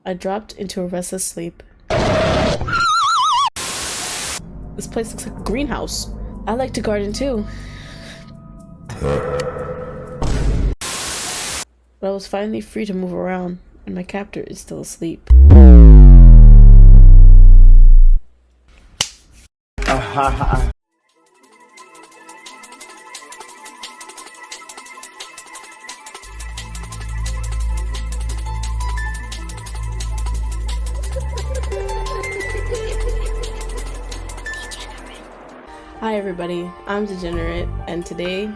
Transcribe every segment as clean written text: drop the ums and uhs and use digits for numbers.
I dropped into a restless sleep. This place looks like a greenhouse. I like to garden too. But I was finally free to move around, and my captor is still asleep. Hi everybody, I'm Degenerate, and today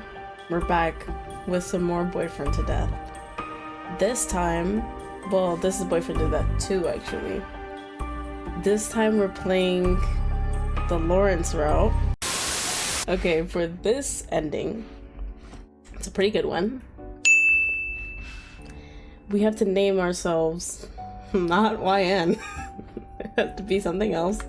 we're back with some more Boyfriend to Death. This time, well, this is Boyfriend to Death 2 actually. This time we're playing the Lawrence route. Okay, for this ending, it's a pretty good one. We have to name ourselves not YN. It has to be something else.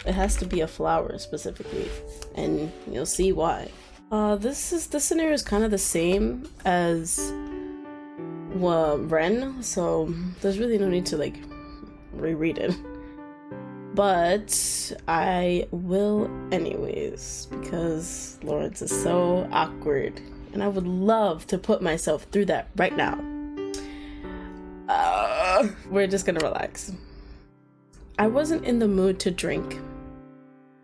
It has to be a flower specifically, and you'll see why. This scenario is kind of the same as Ren, so there's really no need to like reread it. But I will anyways, because Lawrence is so awkward, and I would love to put myself through that right now. We're just gonna relax. I wasn't in the mood to drink.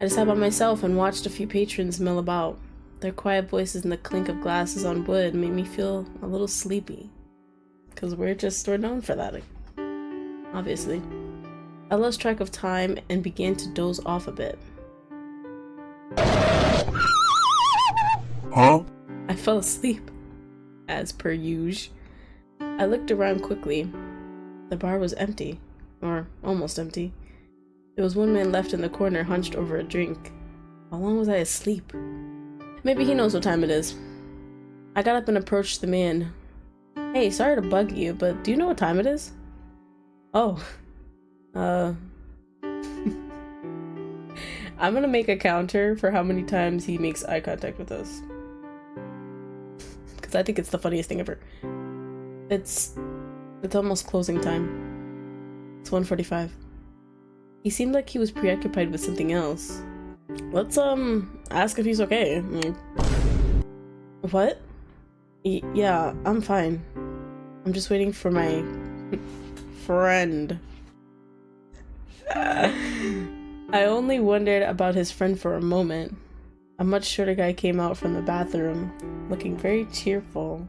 I just sat by myself and watched a few patrons mill about. Their quiet voices and the clink of glasses on wood made me feel a little sleepy. Because we're known for that, obviously. I lost track of time and began to doze off a bit. Huh? I fell asleep, as per usual. I looked around quickly. The bar was empty, or almost empty. There was one man left in the corner, hunched over a drink. How long was I asleep? Maybe he knows what time it is. I got up and approached the man. Hey, sorry to bug you, but do you know what time it is? Oh. I'm gonna make a counter for how many times he makes eye contact with us. Because I think it's the funniest thing ever. It's almost closing time. It's 1:45. He seemed like he was preoccupied with something else. Let's ask if he's okay. What? Yeah, I'm fine. I'm just waiting for my friend. I only wondered about his friend for a moment. A much shorter guy came out from the bathroom, looking very cheerful.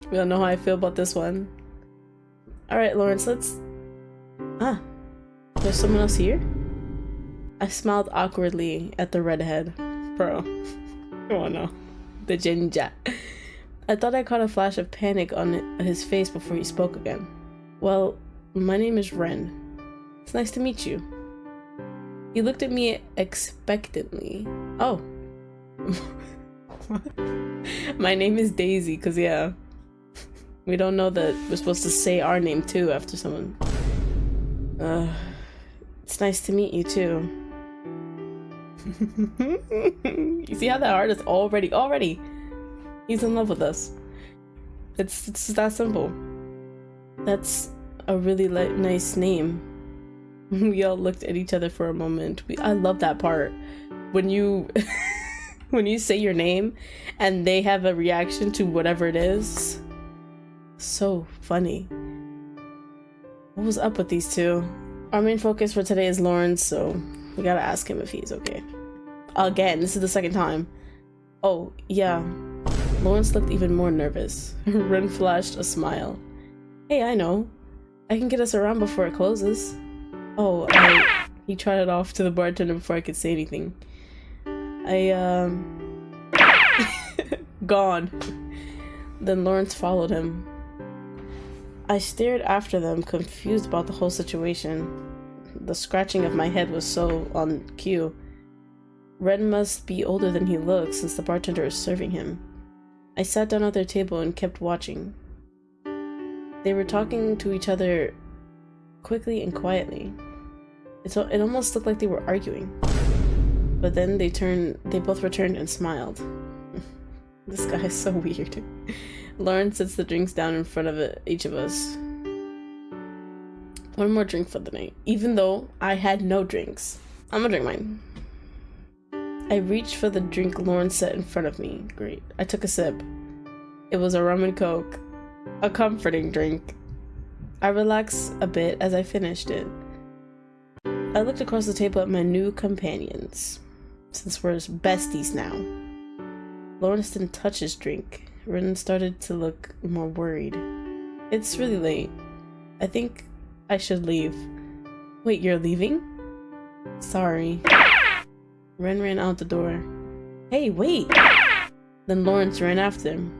We don't know how I feel about this one. Alright, Lawrence, let's... There's someone else here? I smiled awkwardly at the redhead. Bro. Oh no. The ginger. I thought I caught a flash of panic on his face before he spoke again. Well, my name is Ren. It's nice to meet you. He looked at me expectantly. Oh. My name is Daisy, because yeah. We don't know that we're supposed to say our name too after someone. It's nice to meet you too. You see how that heart is already? He's in love with us. It's that simple. That's a really nice name. We all looked at each other for a moment. I love that part. When you when you say your name and they have a reaction to whatever it is. So funny. What was up with these two? Our main focus for today is Lawrence, so we gotta ask him if he's okay. Again, this is the second time. Oh, yeah. Lawrence looked even more nervous. Ren flashed a smile. Hey, I know. I can get us around before it closes. Oh, he trotted off to the bartender before I could say anything. Gone. Then Lawrence followed him. I stared after them, confused about the whole situation. The scratching of my head was so on cue. Ren must be older than he looks, since the bartender is serving him. I sat down at their table and kept watching. They were talking to each other quickly and quietly. It almost looked like they were arguing. But then they both returned and smiled. This guy is so weird. Lauren sets the drinks down in front of each of us. One more drink for the night, even though I had no drinks. I'm gonna drink mine. I reached for the drink Lauren set in front of me. Great. I took a sip. It was a rum and coke. A comforting drink. I relaxed a bit as I finished it. I looked across the table at my new companions, since we're besties now. Lawrence didn't touch his drink. Ren started to look more worried. It's really late. I think I should leave. Wait, you're leaving? Sorry. Ren ran out the door. Hey, wait! Then Lawrence ran after him.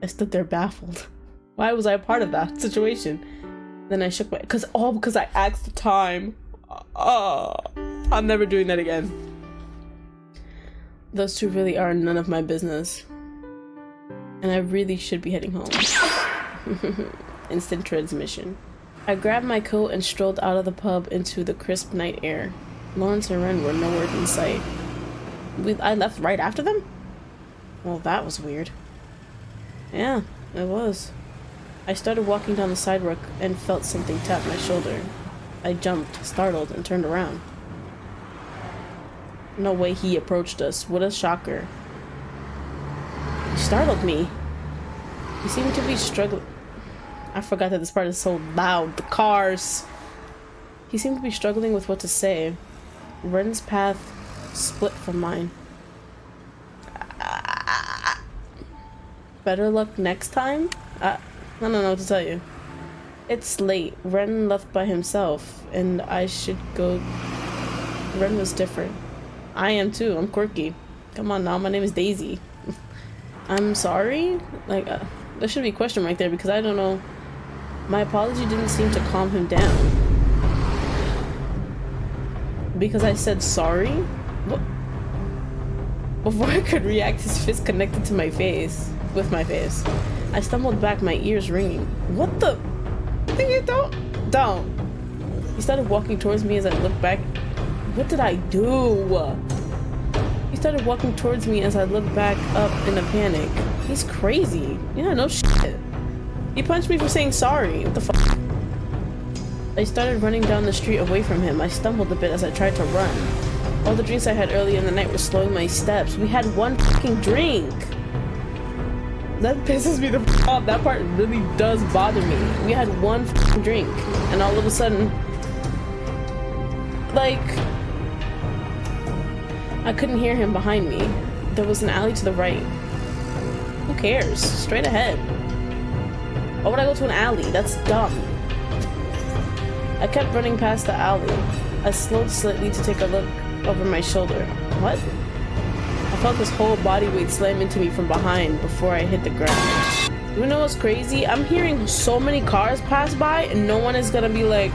I stood there baffled. Why was I a part of that situation? Then I shook my... because I asked the time. I'm never doing that again. Those two really are none of my business. And I really should be heading home. Instant transmission. I grabbed my coat and strolled out of the pub into the crisp night air. Lawrence and Ren were nowhere in sight. I left right after them? Well, that was weird. Yeah, it was. I started walking down the sidewalk and felt something tap my shoulder. I jumped, startled, and turned around. No way he approached us. What a shocker. He startled me. He seemed to be struggling. I forgot that this part is so loud. The cars. He seemed to be struggling with what to say. Ren's path split from mine. Better luck next time? I don't know what to tell you. It's late. Ren left by himself, and I should go. Ren was different. I am too. I'm quirky. Come on now, my name is Daisy. I'm sorry? Like, there should be a question right there because I don't know. My apology didn't seem to calm him down. Because I said sorry? What? Before I could react, his fist connected to my face. With my face. I stumbled back, my ears ringing. What the? Don't. He started walking towards me as I looked back. What did I do? He started walking towards me as I looked back up in a panic. He's crazy. Yeah, no shit. He punched me for saying sorry. What the fuck? I started running down the street away from him. I stumbled a bit as I tried to run. All the drinks I had earlier in the night were slowing my steps. We had one fucking drink. That pisses me the f off. That part really does bother me. We had one fucking drink, and all of a sudden, like, I couldn't hear him behind me. There was an alley to the right. Who cares? Straight ahead. Why would I go to an alley? That's dumb. I kept running past the alley. I slowed slightly to take a look over my shoulder. What? I felt his whole body weight slam into me from behind before I hit the ground. You know what's crazy? I'm hearing so many cars pass by and no one is gonna be like,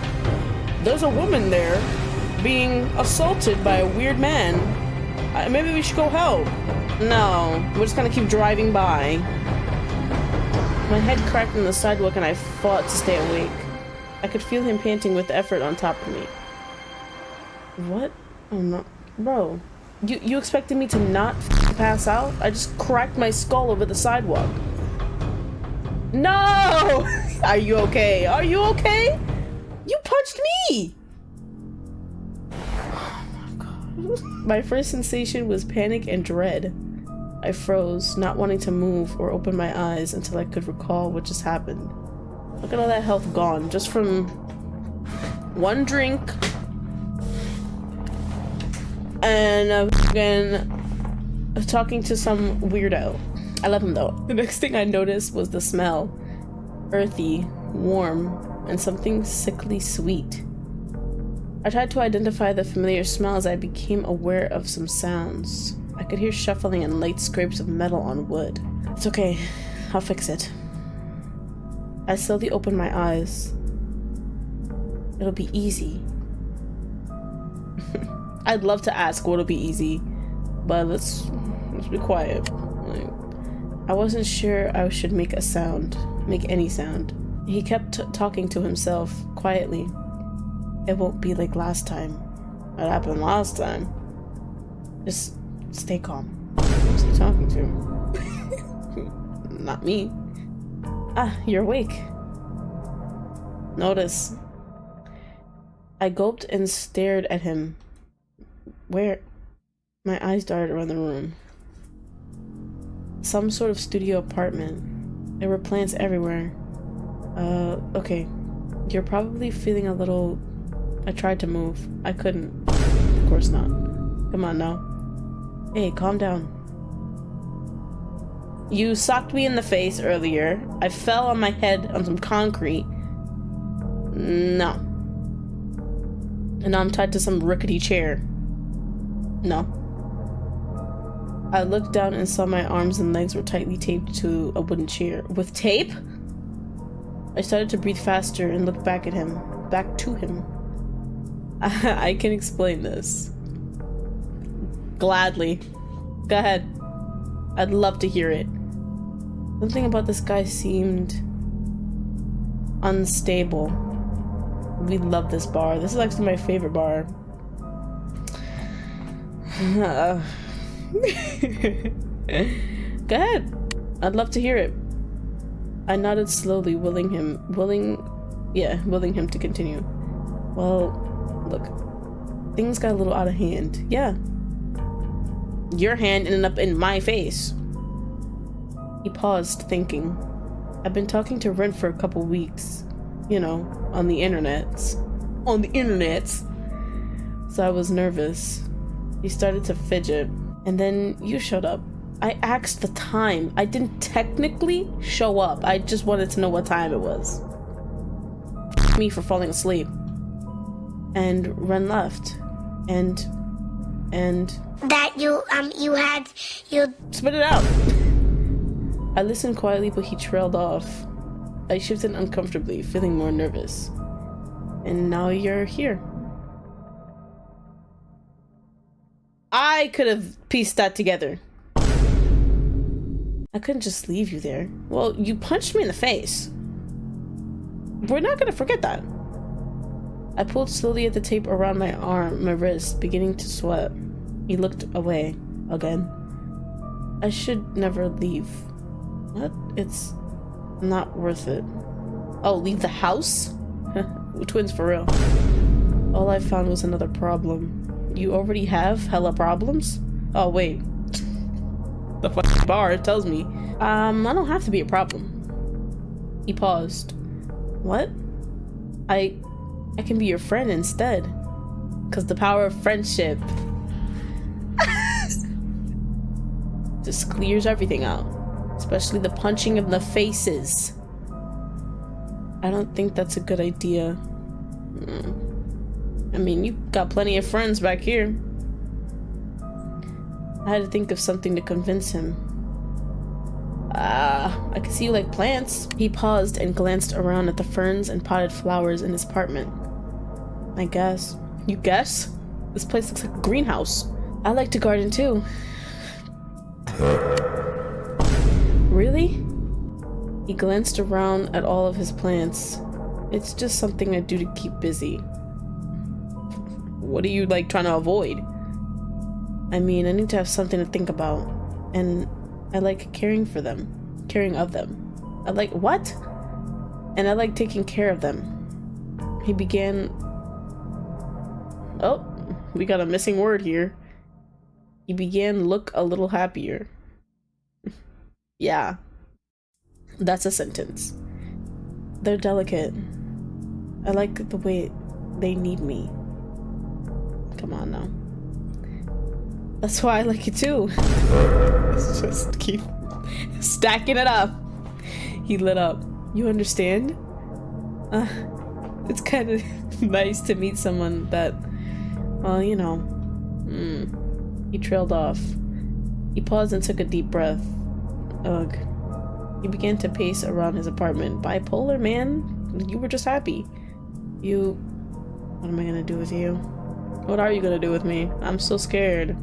there's a woman there being assaulted by a weird man. Maybe we should go help. No, we're just gonna keep driving by. My head cracked on the sidewalk and I fought to stay awake. I could feel him panting with effort on top of me. What? Oh no. Bro. You expected me to not pass out? I just cracked my skull over the sidewalk. No! Are you okay? Are you okay? You punched me! Oh my god. My first sensation was panic and dread. I froze, not wanting to move or open my eyes until I could recall what just happened. Look at all that health gone, just from one drink and talking to some weirdo. I love him though. The next thing I noticed was the smell. Earthy, warm, and something sickly sweet. I tried to identify the familiar smell as I became aware of some sounds. I could hear shuffling and light scrapes of metal on wood. It's okay, I'll fix it. I slowly opened my eyes. It'll be easy. I'd love to ask what'll be easy, but let's be quiet. Like, I wasn't sure I should make any sound. He kept talking to himself quietly. It won't be like last time. What happened last time? Just stay calm. Who's he talking to? Not me. Ah, you're awake. Notice. I gulped and stared at him. Where? My eyes darted around the room. Some sort of studio apartment. There were plants everywhere. Okay. You're probably feeling a little... I tried to move. I couldn't. Of course not. Come on now. Hey, calm down. You socked me in the face earlier. I fell on my head on some concrete. No. And now I'm tied to some rickety chair. No. I looked down and saw my arms and legs were tightly taped to a wooden chair. With tape? I started to breathe faster and look back at him. Back to him. I can explain this. Gladly. Go ahead. I'd love to hear it. Something about this guy seemed unstable. We love this bar. This is actually my favorite bar. Go ahead. I'd love to hear it. I nodded slowly, willing him to continue. Well, look. Things got a little out of hand. Yeah. Your hand ended up in my face. He paused, thinking. I've been talking to Ren for a couple weeks. You know, on the internets. On the internets. So I was nervous. He started to fidget. And then you showed up. I asked the time. I didn't technically show up. I just wanted to know what time it was. Me for falling asleep. And Ren left. And... That you Spit it out! I listened quietly, but he trailed off. I shifted uncomfortably, feeling more nervous. And now you're here. I could have pieced that together. I couldn't just leave you there. Well, you punched me in the face. We're not gonna forget that. I pulled slowly at the tape around my arm, my wrist, beginning to sweat. He looked away again. I should never leave. What? It's not worth it. Oh, leave the house? Twins for real. All I found was another problem. You already have hella problems? Oh, wait. The fucking bar tells me. I don't have to be a problem. He paused. What? I can be your friend instead. 'Cause the power of friendship just clears everything out. Especially the punching of the faces. I don't think that's a good idea. I mean, you got plenty of friends back here. I had to think of something to convince him. I can see you like plants. He paused and glanced around at the ferns and potted flowers in his apartment. I guess. You guess? This place looks like a greenhouse. I like to garden too. Really? He glanced around at all of his plants. It's just something I do to keep busy. What are you, like, trying to avoid? I mean, I need to have something to think about. And I like caring for them. Caring of them. I like... What? And I like taking care of them. He began... Oh, we got a missing word here. He began look a little happier. Yeah. That's a sentence. They're delicate. I like the way they need me. Come on now. That's why I like it too. Let's just keep stacking it up. He lit up. You understand? It's kind of nice to meet someone that, well, you know. He trailed off. He paused and took a deep breath. Ugh. He began to pace around his apartment. Bipolar, man? You were just happy. What am I gonna do with you? What are you gonna do with me? I'm so scared.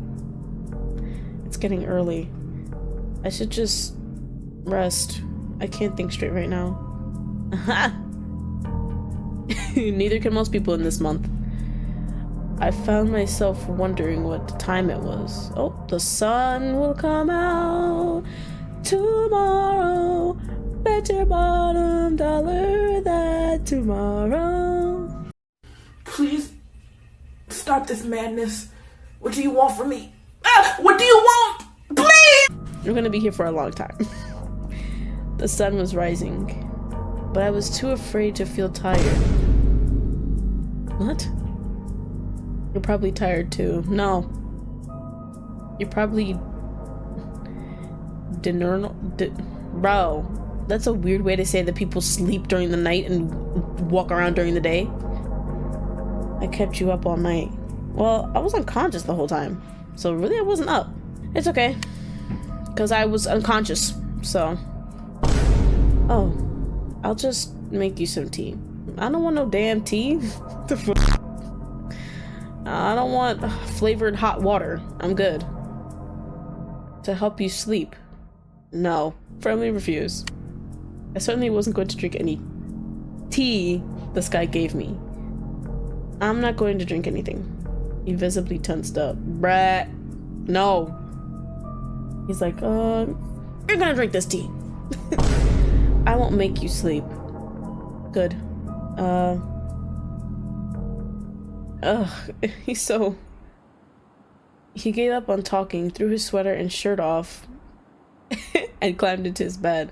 It's getting early. I should just rest. I can't think straight right now. Neither can most people in this month. I found myself wondering what time it was. Oh, the sun will come out tomorrow. Bet your bottom tomorrow. Please stop this madness. What do you want from me? What do you want? Please! We're gonna be here for a long time. The sun was rising, but I was too afraid to feel tired. What? You're probably tired too. No. You're probably... Bro, that's a weird way to say that people sleep during the night and walk around during the day. I kept you up all night. Well, I was unconscious the whole time, so really I wasn't up. It's okay, because I was unconscious, so... Oh, I'll just make you some tea. I don't want no damn tea. The fuck? I don't want flavored hot water. I'm good. To help you sleep. No. Firmly refuse. I certainly wasn't going to drink any tea this guy gave me. I'm not going to drink anything. He visibly tensed up. Bruh. No. He's like, you're gonna drink this tea. I won't make you sleep. Good. He's so... He gave up on talking, threw his sweater and shirt off, and climbed into his bed.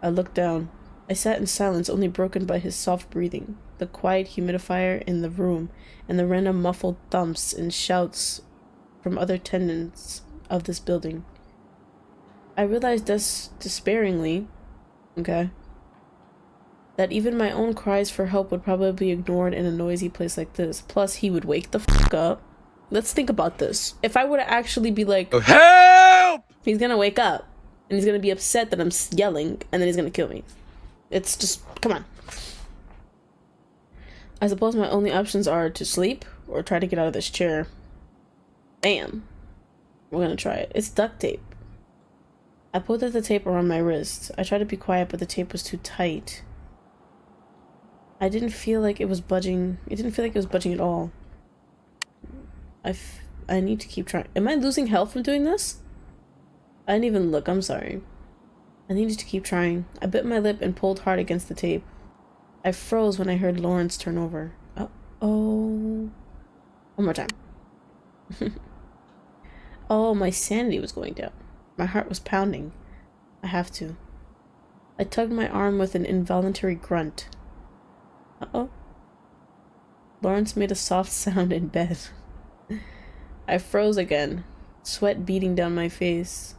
I looked down. I sat in silence, only broken by his soft breathing, the quiet humidifier in the room, and the random muffled thumps and shouts from other tenants of this building. I realized despairingly, okay, that even my own cries for help would probably be ignored in a noisy place like this. Plus, he would wake the fuck up. Let's think about this. If I were to actually be like, help! He's gonna wake up, and he's gonna be upset that I'm yelling, and then he's gonna kill me. It's just, come on. I suppose my only options are to sleep, or try to get out of this chair. Bam. We're gonna try it. It's duct tape. I pulled at the tape around my wrist. I tried to be quiet, but the tape was too tight. I didn't feel like it was budging. It didn't feel like it was budging at all. I need to keep trying. Am I losing health from doing this? I didn't even look. I'm sorry. I needed to keep trying. I bit my lip and pulled hard against the tape. I froze when I heard Lawrence turn over. Uh-oh. One more time. Oh, my sanity was going down. My heart was pounding. I have to. I tugged my arm with an involuntary grunt. Uh-oh. Lawrence made a soft sound in bed. I froze again, sweat beating down my face.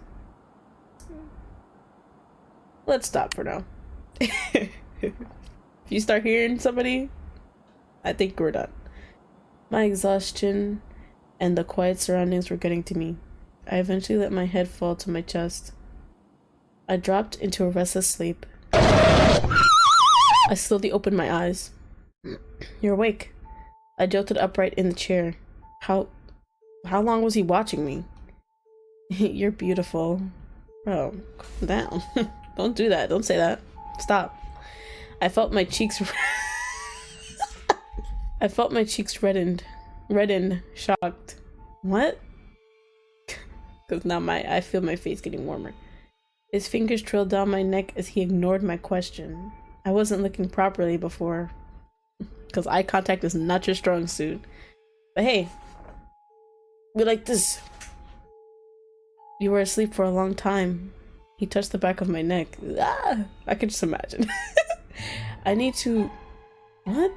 Let's stop for now. If you start hearing somebody, I think we're done. My exhaustion and the quiet surroundings were getting to me. I eventually let my head fall to my chest. I dropped into a restless sleep. I slowly opened my eyes. You're awake. I jolted upright in the chair. How long was he watching me? You're beautiful. Bro, calm down. Don't do that. Don't say that. Stop. I felt my cheeks reddened, shocked. What? Because now I feel my face getting warmer. His fingers trailed down my neck as he ignored my question. I wasn't looking properly before, because eye contact is not your strong suit. But hey, we like this. You were asleep for a long time. He touched the back of my neck. Ah, I could just imagine. I need to... What?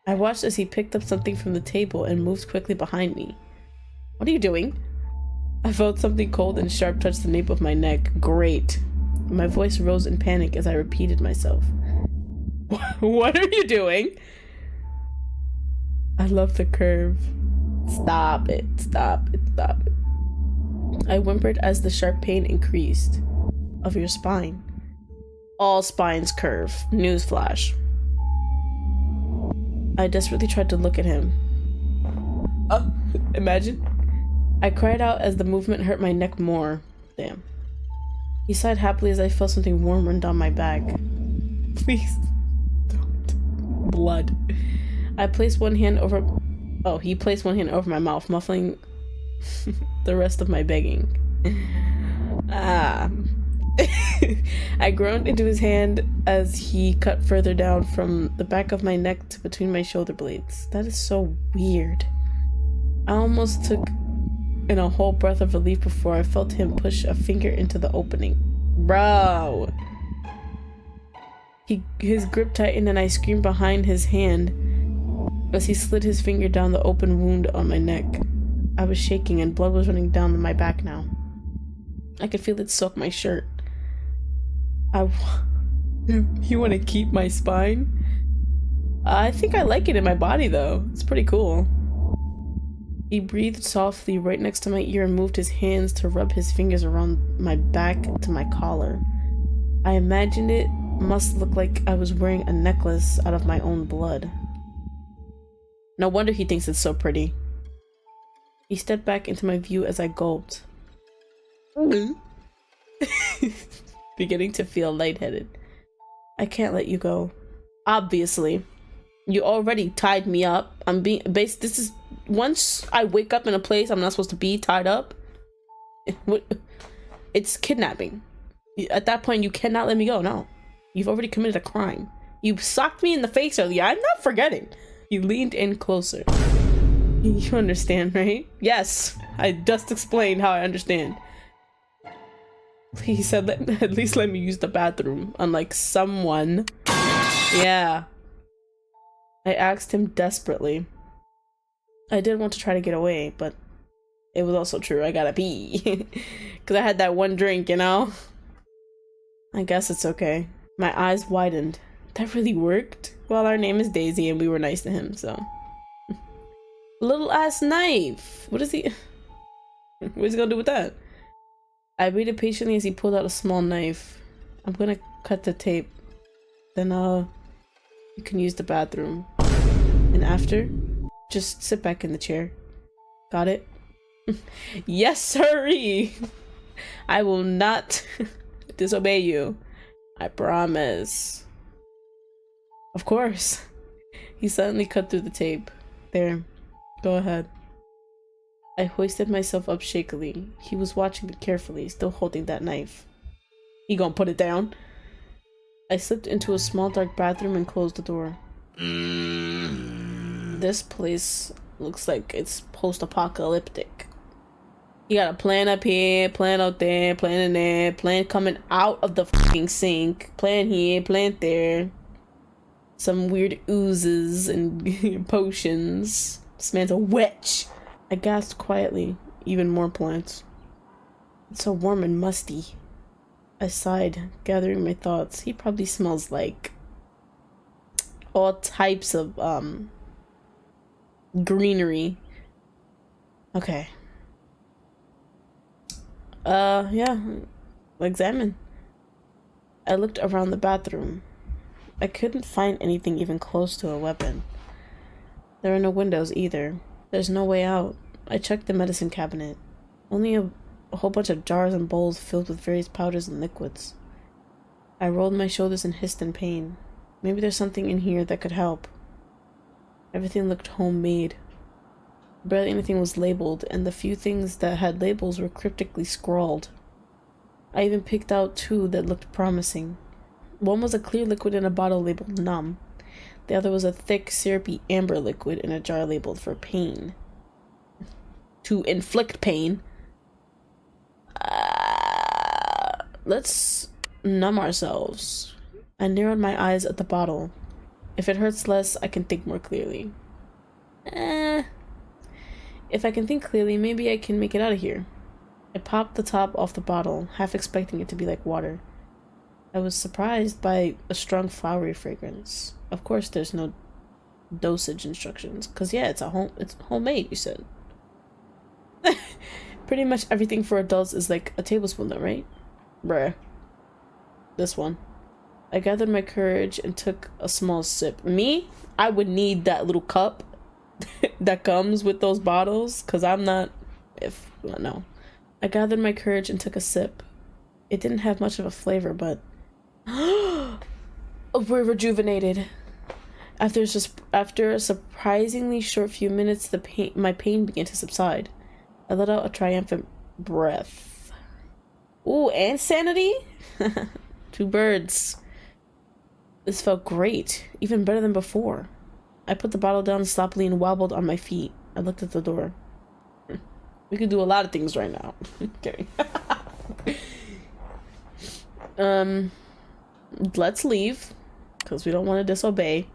I watched as he picked up something from the table and moved quickly behind me. What are you doing? I felt something cold and sharp touch the nape of my neck. Great. My voice rose in panic as I repeated myself. What are you doing? I love the curve. Stop it. Stop it. Stop it. I whimpered as the sharp pain increased. Of your spine. All spines curve. Newsflash. I desperately tried to look at him. Imagine. I cried out as the movement hurt my neck more. Damn. He sighed happily as I felt something warm run down my back. Please. Don't. Blood. I placed one hand over... Oh, he placed one hand over my mouth, muffling the rest of my begging. Ah. I groaned into his hand as he cut further down from the back of my neck to between my shoulder blades. That is so weird. I almost took in a whole breath of relief before I felt him push a finger into the opening. Bro! His grip tightened and I screamed behind his hand as he slid his finger down the open wound on my neck. I was shaking and blood was running down my back now. I could feel it soak my shirt. You want to keep my spine? I think I like it in my body though. It's pretty cool. He breathed softly right next to my ear and moved his hands to rub his fingers around my back to my collar. I imagined it must look like I was wearing a necklace out of my own blood. No wonder he thinks it's so pretty. He stepped back into my view as I gulped. Beginning to feel lightheaded. I can't let you go. Obviously. You already tied me up. I'm being based. This is once I wake up in a place I'm not supposed to be tied up. It's kidnapping. At that point, you cannot let me go. No. You've already committed a crime. You socked me in the face earlier. I'm not forgetting. He leaned in closer. You understand, right? Yes. I just explained how I understand. He said, at least let me use the bathroom. Unlike someone. Yeah. I asked him desperately. I did want to try to get away, but it was also true. I gotta pee. Because I had that one drink, you know? I guess it's okay. My eyes widened. That really worked? Well, our name is Daisy and we were nice to him, so. Little ass knife. What is he? What's he gonna do with that? I waited patiently as he pulled out a small knife. I'm gonna cut the tape. Then you can use the bathroom. And after, just sit back in the chair. Got it? Yes, sirree! I will not disobey you. I promise. Of course. He suddenly cut through the tape. There. Go ahead. I hoisted myself up shakily. He was watching me carefully, still holding that knife. He gonna put it down? I slipped into a small dark bathroom and closed the door. This place looks like it's post-apocalyptic. You got a plant up here, plant out there, plant in there, plant coming out of the fucking sink, plant here, plant there. Some weird oozes and potions. This man's a witch. I gasped quietly. Even more plants. It's so warm and musty. I sighed, gathering my thoughts. He probably smells like all types of greenery. Okay. Yeah. Examine. I looked around the bathroom. I couldn't find anything even close to a weapon. There are no windows either. There's no way out. I checked the medicine cabinet. Only a whole bunch of jars and bowls filled with various powders and liquids. I rolled my shoulders and hissed in pain. Maybe there's something in here that could help. Everything looked homemade. Barely anything was labeled, and the few things that had labels were cryptically scrawled. I even picked out two that looked promising. One was a clear liquid in a bottle labeled numb. The other was a thick, syrupy amber liquid in a jar labeled for pain. To inflict pain. Let's numb ourselves. I narrowed my eyes at the bottle. If it hurts less, I can think more clearly. If I can think clearly, maybe I can make it out of here. I popped the top off the bottle, half expecting it to be like water. I was surprised by a strong flowery fragrance. Of course, there's no dosage instructions, cause yeah, it's homemade. You said. Pretty much everything for adults is like a tablespoon, though, right? Bruh. This one. I gathered my courage and took a small sip. Me? I would need that little cup that comes with those bottles, cause I'm not. No. I gathered my courage and took a sip. It didn't have much of a flavor, but we're rejuvenated. After a surprisingly short few minutes, my pain began to subside. I let out a triumphant breath. Ooh, and sanity? Two birds. This felt great. Even better than before. I put the bottle down sloppily and wobbled on my feet. I looked at the door. We could do a lot of things right now. Kidding. Let's leave. Because we don't want to disobey.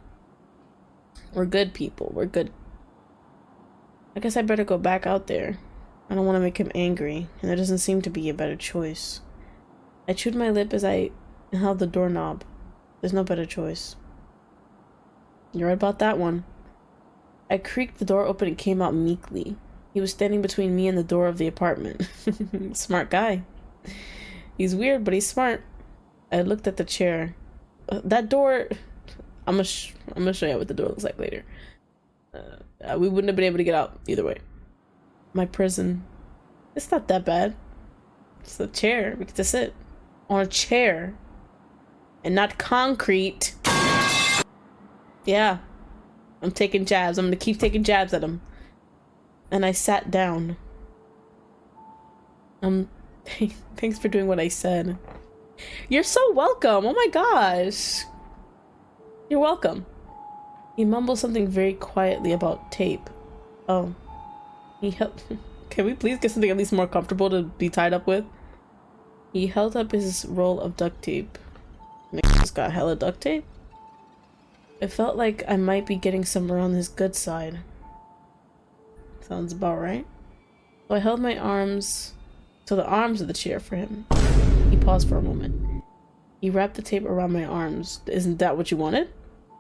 We're good people. We're good. I guess I better go back out there. I don't want to make him angry, and there doesn't seem to be a better choice. I chewed my lip as I held the doorknob. There's no better choice. You're right about that one. I creaked the door open and came out meekly. He was standing between me and the door of the apartment. Smart guy. He's weird, but he's smart. I looked at the chair. That door... I'm gonna show you what the door looks like later. We wouldn't have been able to get out either way. My prison. It's not that bad. It's a chair. We get to sit on a chair. And not concrete. Yeah. I'm taking jabs. I'm gonna keep taking jabs at him. And I sat down. Thanks for doing what I said. You're so welcome. Oh my gosh. You're welcome. He mumbled something very quietly about tape. Oh. He held... Can we please get something at least more comfortable to be tied up with? He held up his roll of duct tape. Just got hella duct tape? It felt like I might be getting somewhere on his good side. Sounds about right. So I held my arms to the arms of the chair for him. He paused for a moment. He wrapped the tape around my arms. Isn't that what you wanted?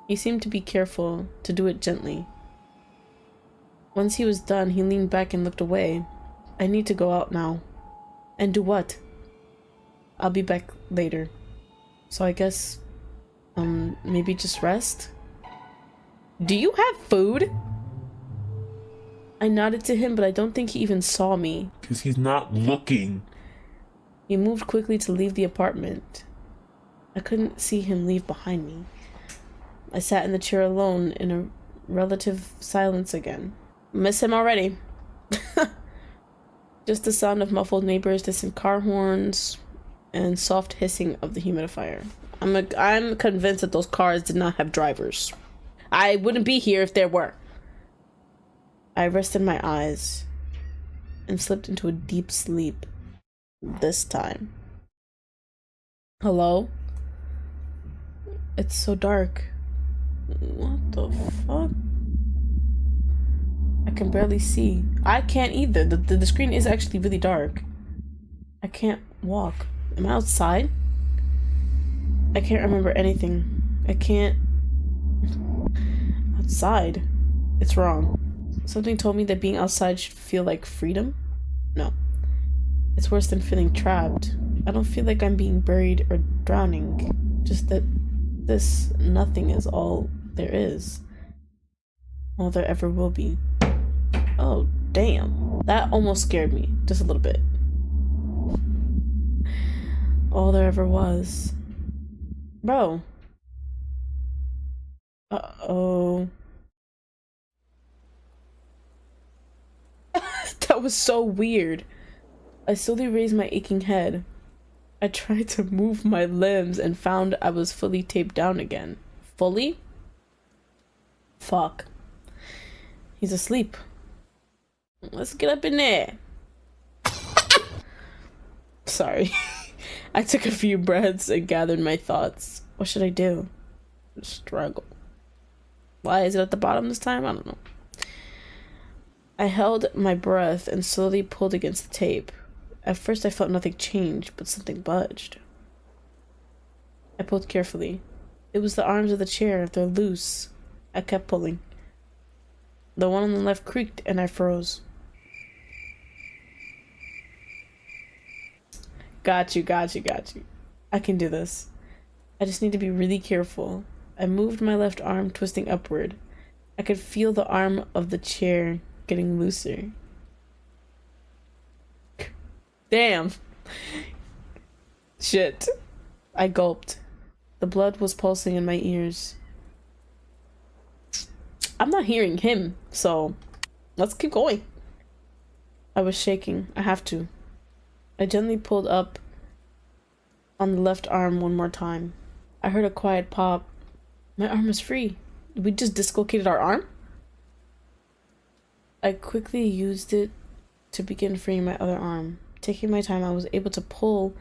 He seemed to be careful, to do it gently. Once he was done, he leaned back and looked away. I need to go out now. And do what? I'll be back later. So I guess, maybe just rest? Do you have food? I nodded to him, but I don't think he even saw me. 'Cause he's not looking. He moved quickly to leave the apartment. I couldn't see him leave behind me. I sat in the chair alone in a relative silence again. Miss him already. Just the sound of muffled neighbors, distant car horns, and soft hissing of the humidifier. I'm convinced that those cars did not have drivers. I wouldn't be here if there were. I rested my eyes and slipped into a deep sleep. This time. Hello? It's so dark. What the fuck? I can barely see. I can't either. The screen is actually really dark. I can't walk. Am I outside? I can't remember anything. I can't... Outside? It's wrong. Something told me that being outside should feel like freedom? No. It's worse than feeling trapped. I don't feel like I'm being buried or drowning. Just that this nothing is all there is. All there ever will be. Oh, damn. That almost scared me. Just a little bit. All there ever was. Bro. Uh-oh. That was so weird. I slowly raised my aching head. I tried to move my limbs and found I was fully taped down again. Fully? Fuck. He's asleep. Let's get up in there. Sorry. I took a few breaths and gathered my thoughts. What should I do? Struggle. Why is it at the bottom this time? I don't know. I held my breath and slowly pulled against the tape. At first I felt nothing change, but something budged. I pulled carefully. It was the arms of the chair. They're loose. I kept pulling. The one on the left creaked and I froze. Got you. I can do this. I just need to be really careful. I moved my left arm, twisting upward. I could feel the arm of the chair getting looser. Damn. Shit. I gulped. The blood was pulsing in my ears. I'm not hearing him, so let's keep going. I was shaking. I have to. I gently pulled up on the left arm one more time. I heard a quiet pop. My arm is free. We just dislocated our arm? I quickly used it to begin freeing my other arm. Taking my time, I was able to pull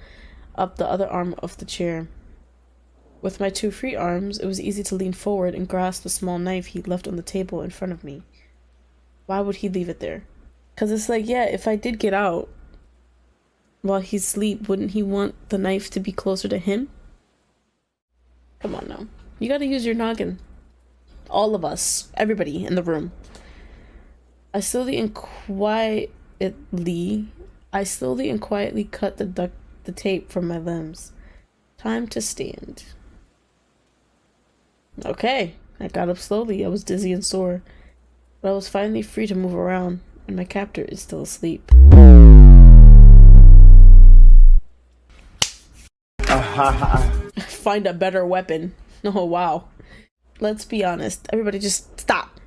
up the other arm of the chair. With my 2 free arms, it was easy to lean forward and grasp the small knife he'd left on the table in front of me. Why would he leave it there? Because it's like, yeah, if I did get out while he's asleep, wouldn't he want the knife to be closer to him? Come on now. You gotta use your noggin. All of us. Everybody in the room. I slowly and quietly cut the tape from my limbs. Time to stand. Okay. I got up slowly. I was dizzy and sore. But I was finally free to move around, and my captor is still asleep. Find a better weapon. Oh, wow. Let's be honest. Everybody just stop.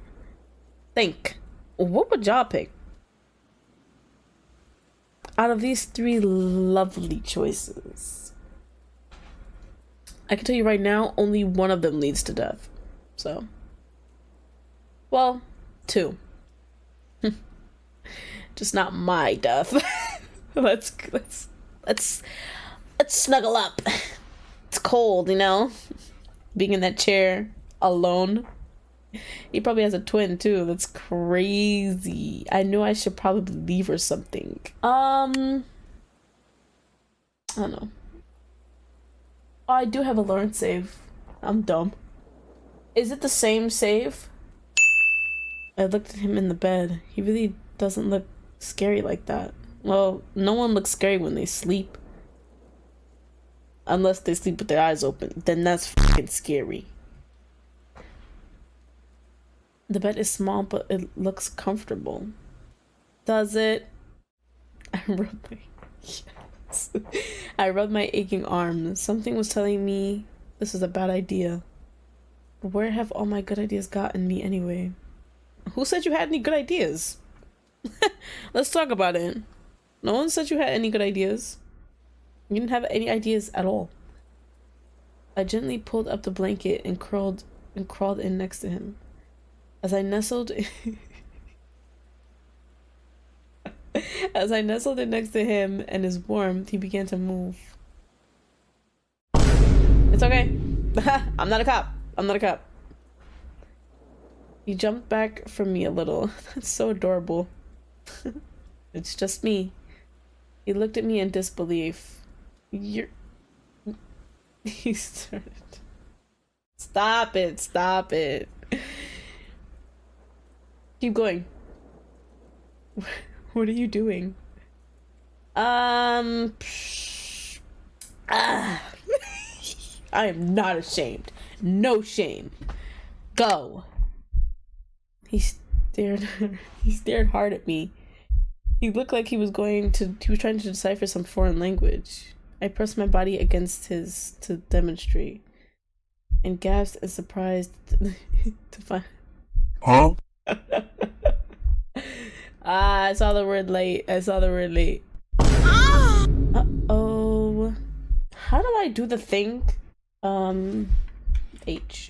Think. What would y'all pick? Out of these 3 lovely choices, I can tell you right now, only one of them leads to death. So, well, 2. Just not my death. Let's snuggle up. It's cold, you know? Being in that chair alone. He probably has a twin too. That's crazy. I knew I should probably leave or something. I don't know. Oh, I do have a Lawrence save. I'm dumb. Is it the same save? I looked at him in the bed. He really doesn't look scary like that. Well, no one looks scary when they sleep. Unless they sleep with their eyes open. Then that's fucking scary. The bed is small, but it looks comfortable. Does it? I rubbed my aching arm. Something was telling me this is a bad idea. But where have all my good ideas gotten me anyway? Who said you had any good ideas? Let's talk about it. No one said you had any good ideas. You didn't have any ideas at all. I gently pulled up the blanket and crawled in next to him. As I nestled in next to him and his warmth, he began to move. It's okay. I'm not a cop. He jumped back from me a little. That's so adorable. It's just me. He looked at me in disbelief. He started. Stop it. Keep going. What are you doing? I am not ashamed. No shame. Go. He stared hard at me. He looked like he was trying to decipher some foreign language. I pressed my body against his to demonstrate, and gasped in surprise to find. Huh? I saw the word late. Uh-oh. How do I do the thing? H.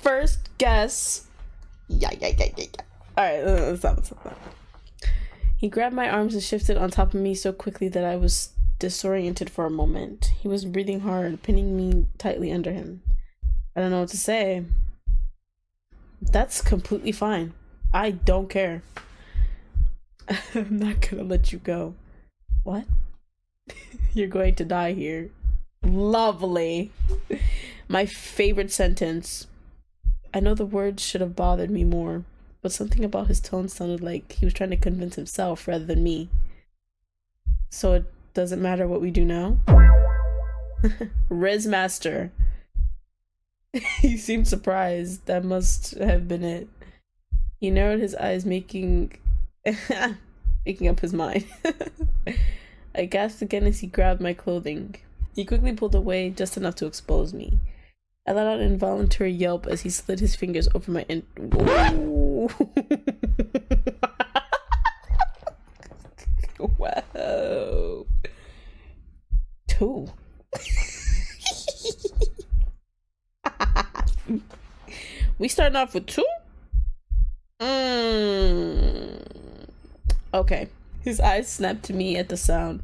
First guess. Yeah. Alright, stop. He grabbed my arms and shifted on top of me so quickly that I was disoriented for a moment. He was breathing hard, pinning me tightly under him. I don't know what to say. That's completely fine. I don't care. I'm not gonna let you go. What? You're going to die here. Lovely. My favorite sentence. I know the words should have bothered me more, but something about his tone sounded like he was trying to convince himself rather than me. So it doesn't matter what we do now? Riz Master. He seemed surprised. That must have been it. He narrowed his eyes, making up his mind. I gasped again as he grabbed my clothing. He quickly pulled away, just enough to expose me. I let out an involuntary yelp as he slid his fingers over my Whoa. We starting off with 2? Okay. His eyes snapped to me at the sound.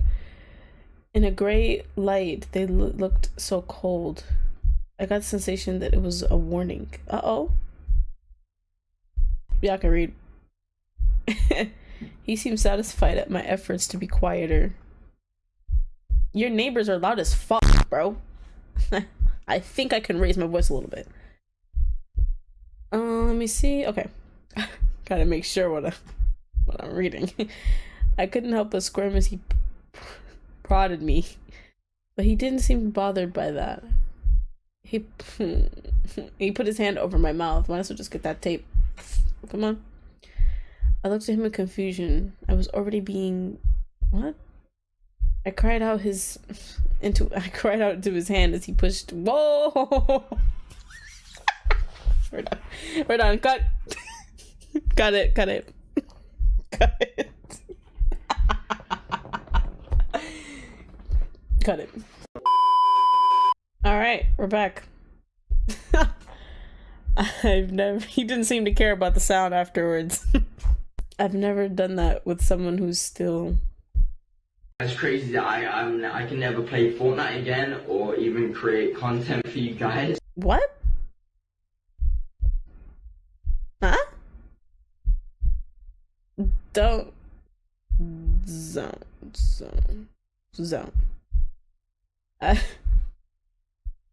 In a gray light, they looked so cold. I got the sensation that it was a warning. Uh-oh. Yeah, I can read. He seemed satisfied at my efforts to be quieter. Your neighbors are loud as fuck, bro. I think I can raise my voice a little bit. Let me see. Okay. Gotta make sure what I'm reading. I couldn't help but squirm as he prodded me, but he didn't seem bothered by that. He put his hand over my mouth. Might as well just get that tape. Come on. I looked at him in confusion. I was already being... What? I cried out into his hand as he pushed... Whoa! We're done. Cut. Cut it. Cut it. Cut it. Alright, we're back. He didn't seem to care about the sound afterwards. I've never done that with someone who's still... It's crazy that I can never play Fortnite again or even create content for you guys. What? Huh? Don't... Zone.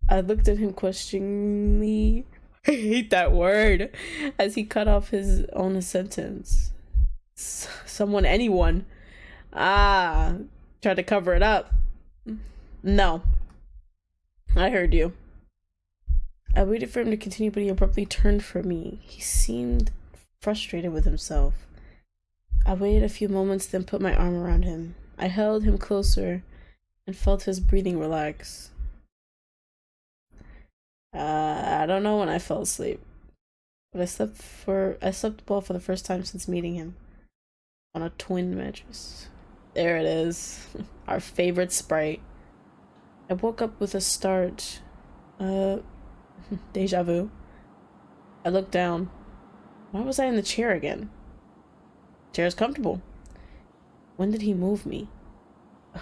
I looked at him questioningly. I hate that word. As he cut off his own sentence. Anyone. Tried to cover it up. No. I heard you. I waited for him to continue, but he abruptly turned from me. He seemed frustrated with himself. I waited a few moments, then put my arm around him. I held him closer and felt his breathing relax. I don't know when I fell asleep, but I slept well for the first time since meeting him. On a twin mattress. There it is. Our favorite sprite. I woke up with a start. Deja vu. I looked down. Why was I in the chair again? Chair's comfortable. When did he move me?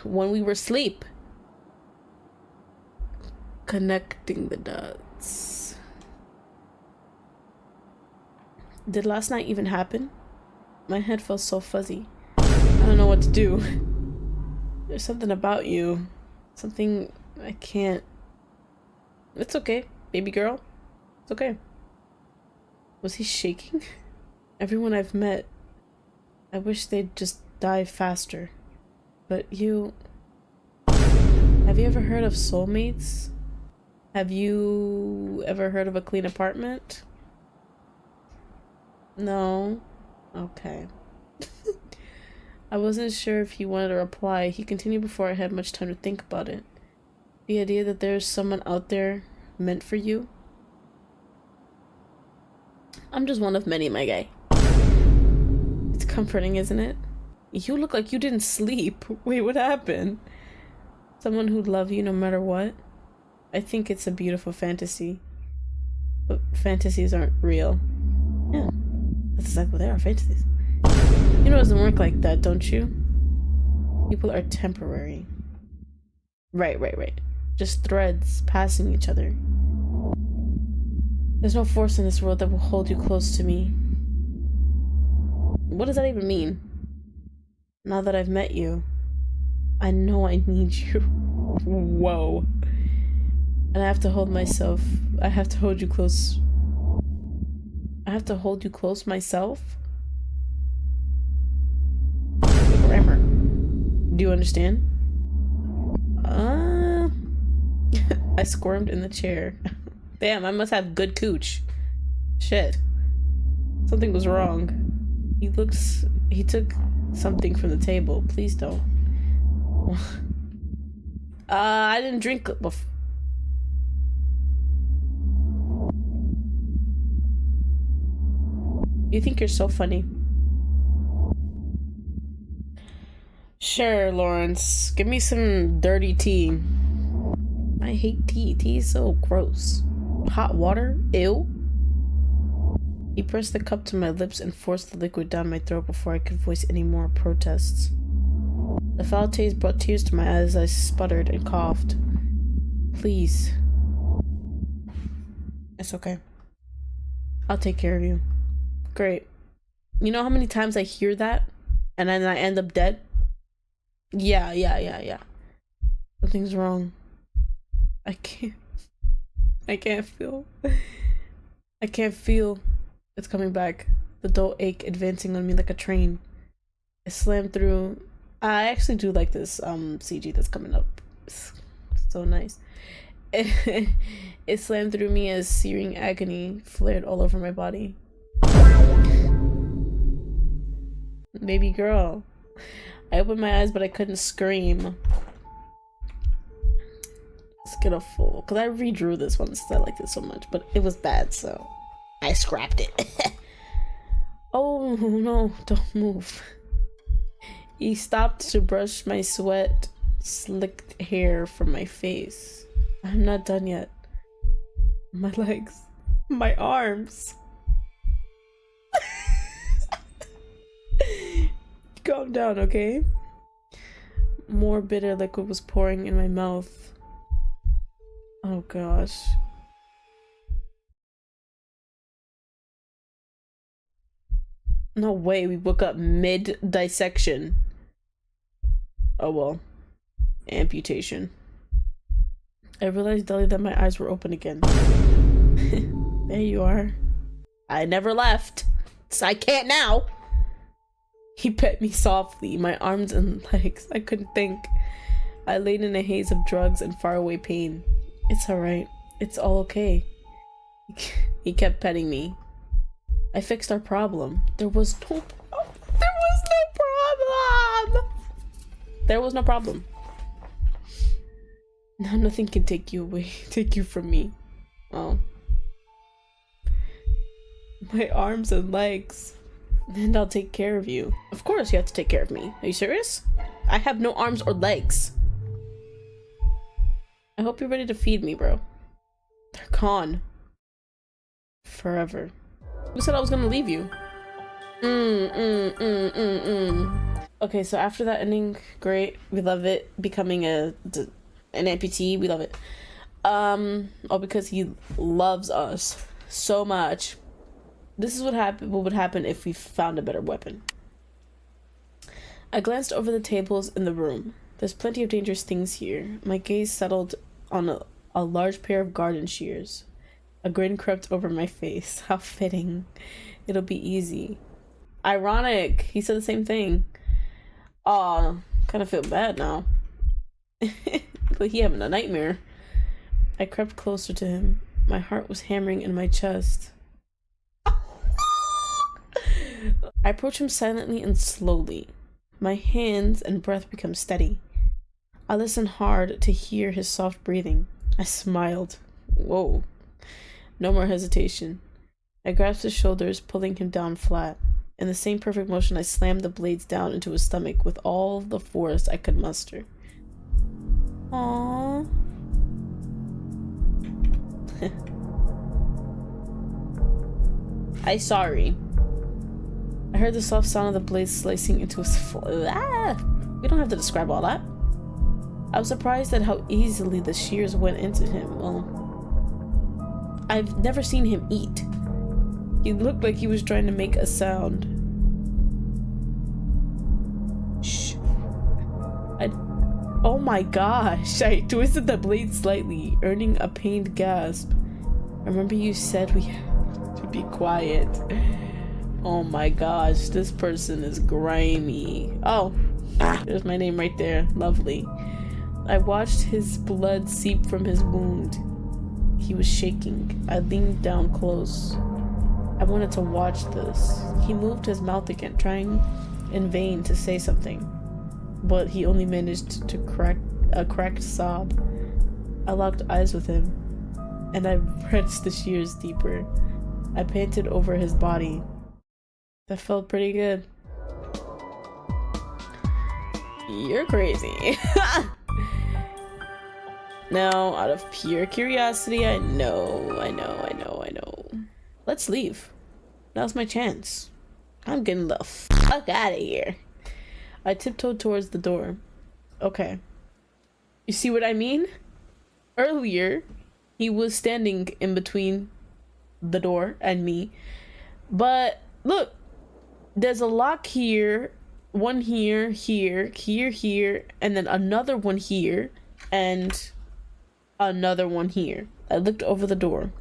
When we were asleep. Connecting the dots. Did last night even happen? My head felt so fuzzy. I don't know what to do. There's something about you. Something I can't... It's okay, baby girl. It's okay. Was he shaking? Everyone I've met, I wish they'd just die faster. But you... Have you ever heard of soulmates? Have you ever heard of a clean apartment? No? Okay. I wasn't sure if he wanted to reply. He continued before I had much time to think about it. The idea that there's someone out there meant for you? I'm just one of many, my guy. It's comforting, isn't it? You look like you didn't sleep. Wait, what happened? Someone who'd love you no matter what? I think it's a beautiful fantasy. But fantasies aren't real. Yeah, that's exactly what they are, fantasies. You know it doesn't work like that, don't you? People are temporary. Right. Just threads passing each other. There's no force in this world that will hold you close to me. What does that even mean? Now that I've met you, I know I need you. Whoa. And I have to hold myself. I have to hold you close. I have to hold you close myself? Grammar. Do you understand? I squirmed in the chair. Damn, I must have good cooch. Shit. Something was wrong. He took something from the table. Please don't. I didn't drink before. You think you're so funny. Sure, Lawrence. Give me some dirty tea. I hate tea. Tea is so gross. Hot water? Ew. He pressed the cup to my lips and forced the liquid down my throat before I could voice any more protests. The foul taste brought tears to my eyes as I sputtered and coughed. Please. It's okay. I'll take care of you. Great. You know how many times I hear that and then I end up dead? Yeah. Something's wrong. I can't feel. I can't feel. It's coming back. The dull ache advancing on me like a train. I slammed through. I actually do like this CG that's coming up. It's so nice. It slammed through me as searing agony flared all over my body. Baby girl. I opened my eyes, but I couldn't scream. Let's get a full, because I redrew this one since I liked it so much, but it was bad, so I scrapped it. Oh no, don't move. He stopped to brush my sweat, slicked hair from my face. I'm not done yet. My legs, my arms. Calm down, okay? More bitter liquid was pouring in my mouth. Oh gosh. No way, we woke up mid-dissection. Oh well. Amputation. I realized dully that my eyes were open again. There you are. I never left. So I can't now. He pet me softly, my arms and legs. I couldn't think. I laid in a haze of drugs and faraway pain. It's alright. It's all okay. He kept petting me. I fixed our problem. There was no problem. Now nothing can take you from me. Oh. My arms and legs. And I'll take care of you. Of course you have to take care of me. Are you serious? I have no arms or legs. I hope you're ready to feed me, bro. They're gone. Forever. Who said I was gonna leave you? Okay, so after that ending, great. We love it. Becoming an amputee, we love it. All because he loves us so much. This is what would happen if we found a better weapon. I glanced over the tables in the room. There's plenty of dangerous things here. My gaze settled on a large pair of garden shears. A grin crept over my face. How fitting. It'll be easy. Ironic. He said the same thing. Aw, kind of feel bad now. Like he having a nightmare. I crept closer to him. My heart was hammering in my chest. I approached him silently and slowly. My hands and breath become steady. I listened hard to hear his soft breathing. I smiled. Whoa. No more hesitation. I grasped his shoulders, pulling him down flat. In the same perfect motion, I slammed the blades down into his stomach with all the force I could muster. Aww. I'm sorry. I heard the soft sound of the blades slicing into his We don't have to describe all that. I was surprised at how easily the shears went into him. Well, I've never seen him eat. He looked like he was trying to make a sound. Shh. Oh my gosh. I twisted the blade slightly, earning a pained gasp. Remember you said we had to be quiet. Oh my gosh, this person is grimy. Oh, there's my name right there. Lovely. I watched his blood seep from his wound. He was shaking. I leaned down close. I wanted to watch this. He moved his mouth again, trying in vain to say something, but he only managed to crack a cracked sob. I locked eyes with him, and I pressed the shears deeper. I panted over his body. That felt pretty good. You're crazy. Now, out of pure curiosity, I know. Let's leave. Now's my chance. I'm getting the fuck out of here. I tiptoed towards the door. Okay. You see what I mean? Earlier, he was standing in between the door and me. But look, there's a lock here, one here, here, and then another one here, and another one here. I looked over the door.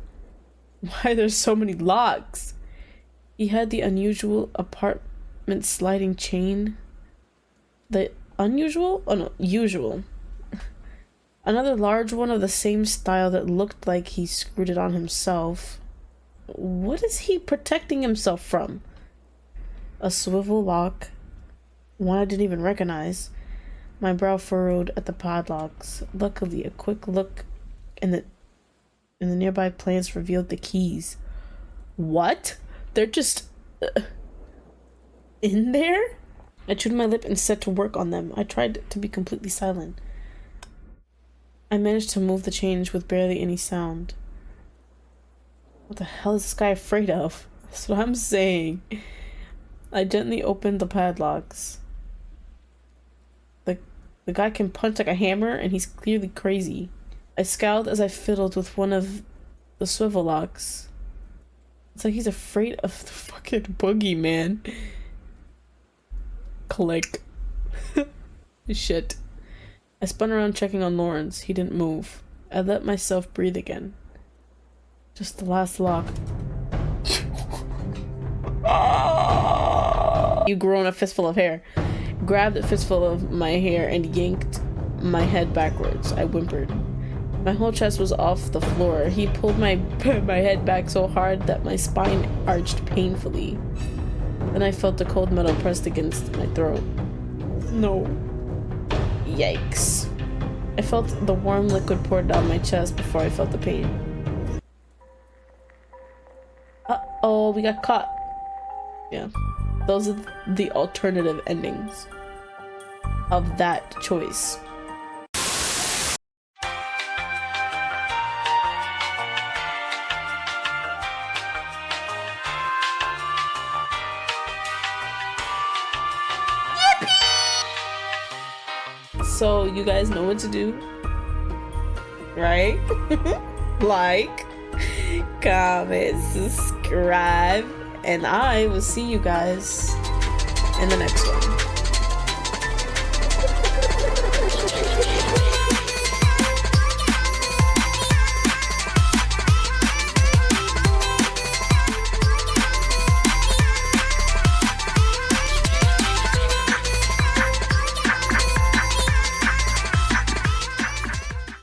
Why there's so many locks? He had the unusual apartment sliding chain. The unusual? Oh no, usual. Another large one of the same style that looked like he screwed it on himself. What is he protecting himself from? A swivel lock. One I didn't even recognize. My brow furrowed at the padlocks. Luckily, a quick look in the nearby plants revealed the keys. What? They're just in there? I chewed my lip and set to work on them. I tried to be completely silent. I managed to move the change with barely any sound. What the hell is this guy afraid of? That's what I'm saying. I gently opened the padlocks. The guy can punch like a hammer and he's clearly crazy. I scowled as I fiddled with one of the swivel locks. It's like he's afraid of the fucking boogeyman. Click. Shit. I spun around checking on Lawrence. He didn't move. I let myself breathe again. Just the last lock. You grown a fistful of hair. Grabbed a fistful of my hair and yanked my head backwards. I whimpered. My whole chest was off the floor. He pulled my head back so hard that my spine arched painfully. Then I felt the cold metal pressed against my throat. No. Yikes. I felt the warm liquid pour down my chest before I felt the pain. Uh-oh, we got caught. Yeah. Those are the alternative endings of that choice. So you guys know what to do, right? Like, comment, subscribe, and I will see you guys in the next one.